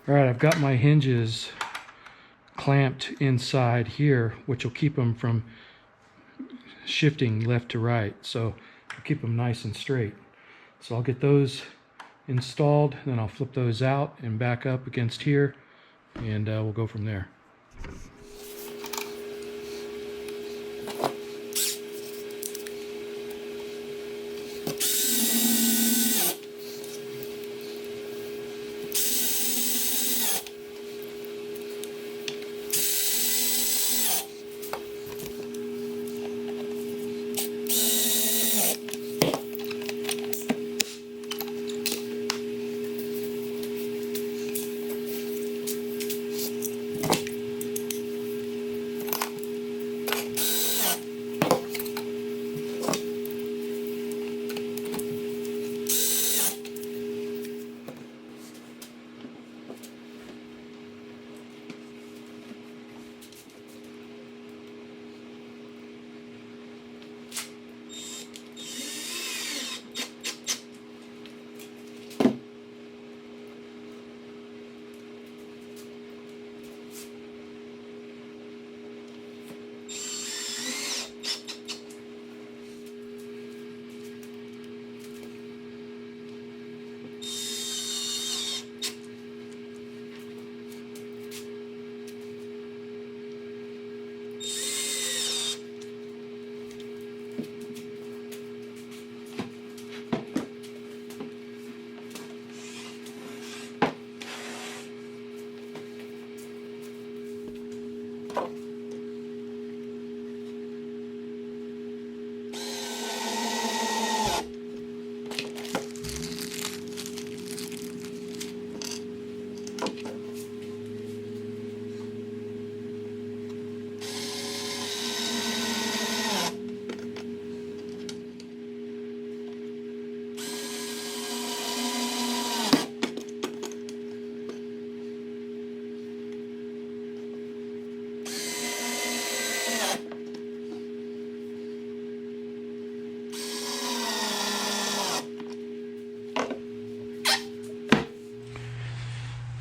Alright, I've got my hinges clamped inside here, which will keep them from shifting left to right. So I'll keep them nice and straight. So I'll get those installed, then I'll flip those out and back up against here, and we'll go from there.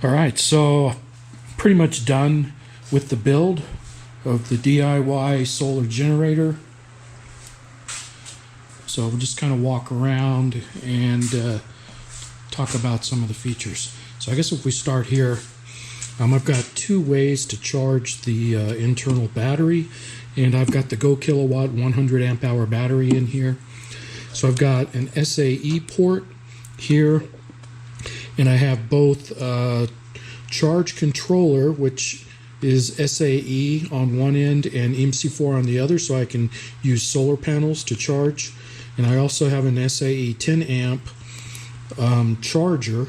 Alright, so pretty much done with the build of the DIY solar generator. So we'll just kind of walk around and talk about some of the features. So I guess if we start here, I've got two ways to charge the internal battery, and I've got the GoKWh 100 amp hour battery in here. So I've got an SAE port here, and I have both charge controller, which is SAE on one end and MC4 on the other, so I can use solar panels to charge. And I also have an SAE 10 amp charger,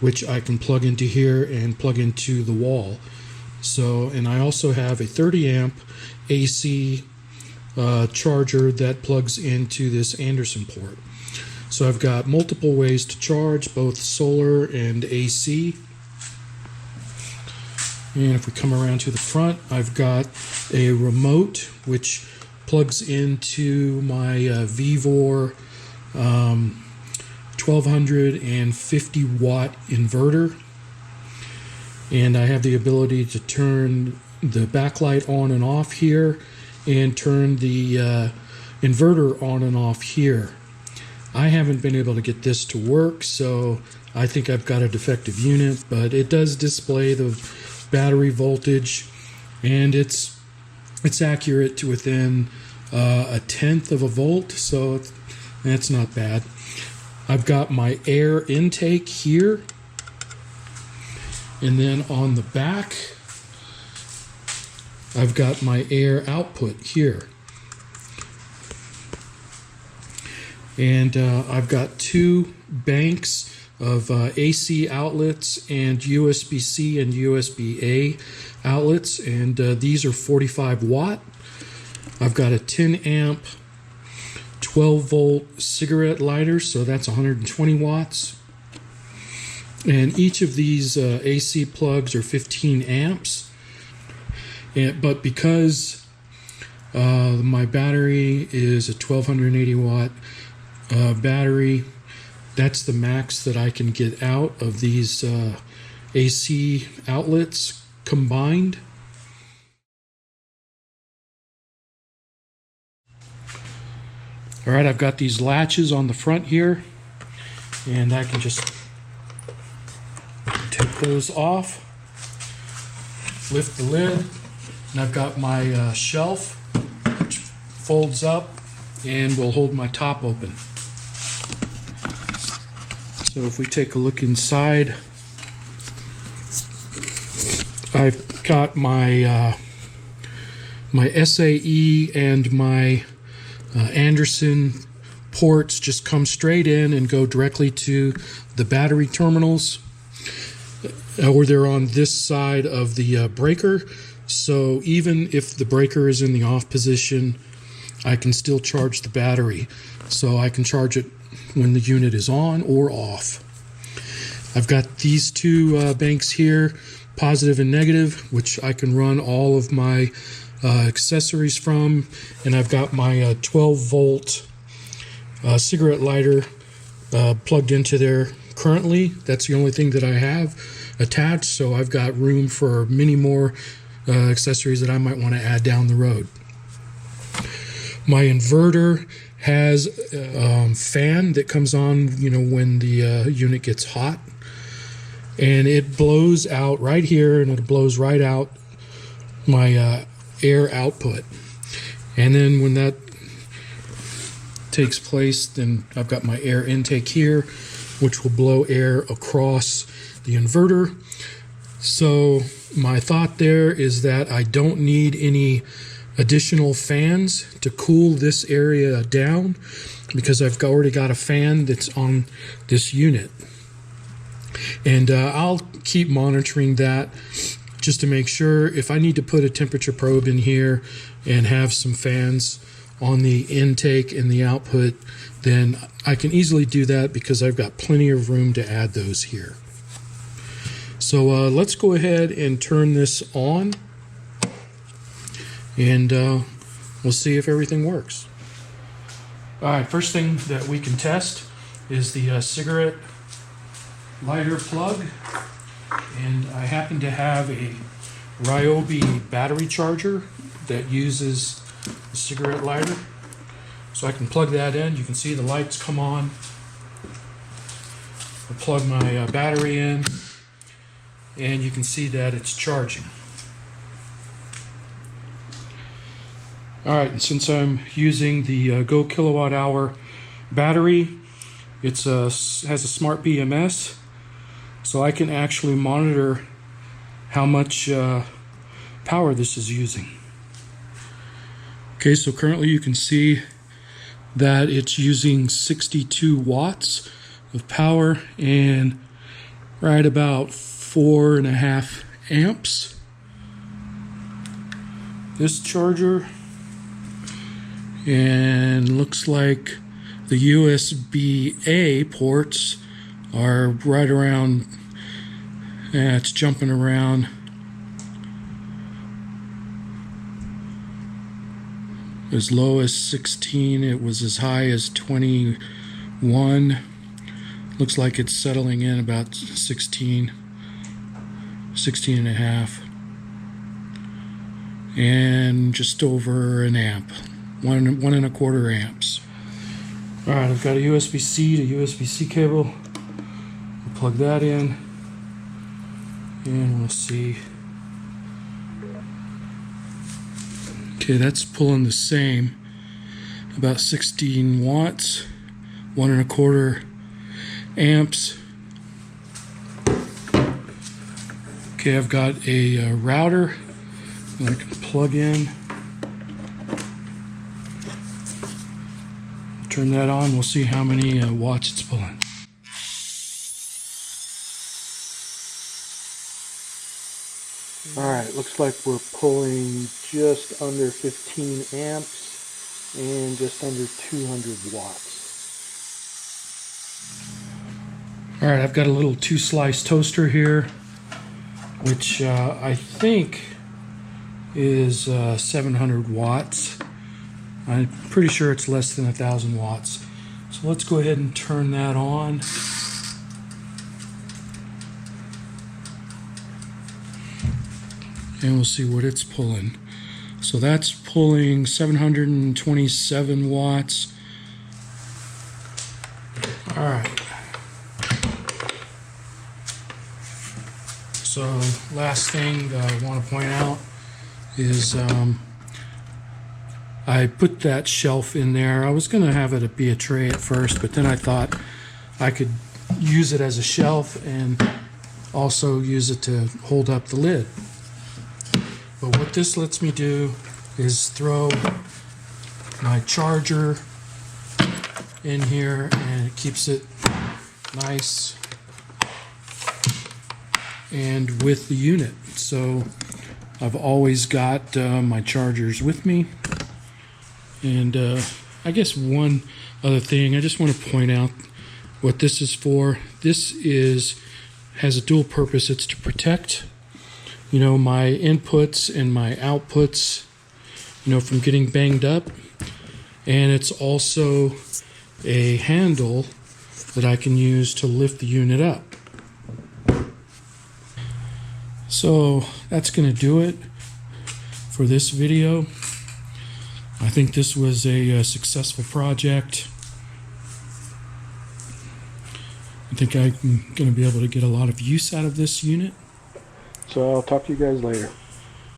which I can plug into here and plug into the wall. So, and I also have a 30 amp AC charger that plugs into this Anderson port. So I've got multiple ways to charge, both solar and AC. And if we come around to the front, I've got a remote which plugs into my Vivor 1250 watt inverter. And I have the ability to turn the backlight on and off here and turn the inverter on and off here. I haven't been able to get this to work, so I think I've got a defective unit, but it does display the battery voltage, and it's accurate to within a tenth of a volt, so that's not bad. I've got my air intake here, and then on the back I've got my air output here. And I've got two banks of AC outlets and USB-C and USB-A outlets, and these are 45 watt. I've got a 10 amp 12 volt cigarette lighter, so that's 120 watts. And each of these AC plugs are 15 amps. But because my battery is a 1280 watt battery, that's the max that I can get out of these AC outlets combined. All right, I've got these latches on the front here, and I can just take those off, lift the lid, and I've got my shelf, which folds up and will hold my top open. So if we take a look inside, I've got my my SAE and my Anderson ports just come straight in and go directly to the battery terminals, or they're on this side of the breaker. So even if the breaker is in the off position, I can still charge the battery. So I can charge it when the unit is on or off. I've got these two banks here, positive and negative, which I can run all of my accessories from, and I've got my 12 volt cigarette lighter plugged into there currently. That's the only thing that I have attached, so I've got room for many more accessories that I might want to add down the road. My inverter has a fan that comes on, when the unit gets hot, and it blows out right here, and it blows right out my air output. And then when that takes place, then I've got my air intake here, which will blow air across the inverter. So my thought there is that I don't need any additional fans to cool this area down, because I've already got a fan that's on this unit. And I'll keep monitoring that just to make sure. If I need to put a temperature probe in here and have some fans on the intake and the output, then I can easily do that, because I've got plenty of room to add those here. So let's go ahead and turn this on, and we'll see if everything works. All right, first thing that we can test is the cigarette lighter plug, and I happen to have a Ryobi battery charger that uses the cigarette lighter, so I can plug that in. You can see the lights come on. I'll plug my battery in, and you can see that it's charging. All right, and since I'm using the GoKWh battery, it has a smart BMS, so I can actually monitor how much power this is using. Okay, so currently you can see that it's using 62 watts of power and right about 4.5 amps. This charger, and looks like the USB-A ports are right around, it's jumping around as low as 16. It was as high as 21. Looks like it's settling in about 16 and a half, and just over an amp, 1.25 amps. All right, I've got a USB-C to USB-C cable. We'll plug that in, and we'll see. Okay, that's pulling the same, about 16 watts, 1.25 amps. Okay, I've got a router that I can plug in. Turn that on, we'll see how many watts it's pulling. Alright, looks like we're pulling just under 15 amps and just under 200 watts. Alright, I've got a little 2-slice toaster here, which I think is 700 watts. I'm pretty sure it's less than 1,000 watts. So let's go ahead and turn that on. and we'll see what it's pulling. So that's pulling 727 watts. All right. So last thing that I want to point out is I put that shelf in there. I was going to have it be a tray at first, but then I thought I could use it as a shelf and also use it to hold up the lid. But what this lets me do is throw my charger in here, and it keeps it nice and with the unit. So I've always got my chargers with me. And I guess one other thing, I just want to point out what this is for. This has a dual purpose. It's to protect, my inputs and my outputs, from getting banged up. And it's also a handle that I can use to lift the unit up. So that's going to do it for this video. I think this was a successful project. I think I'm going to be able to get a lot of use out of this unit. So I'll talk to you guys later.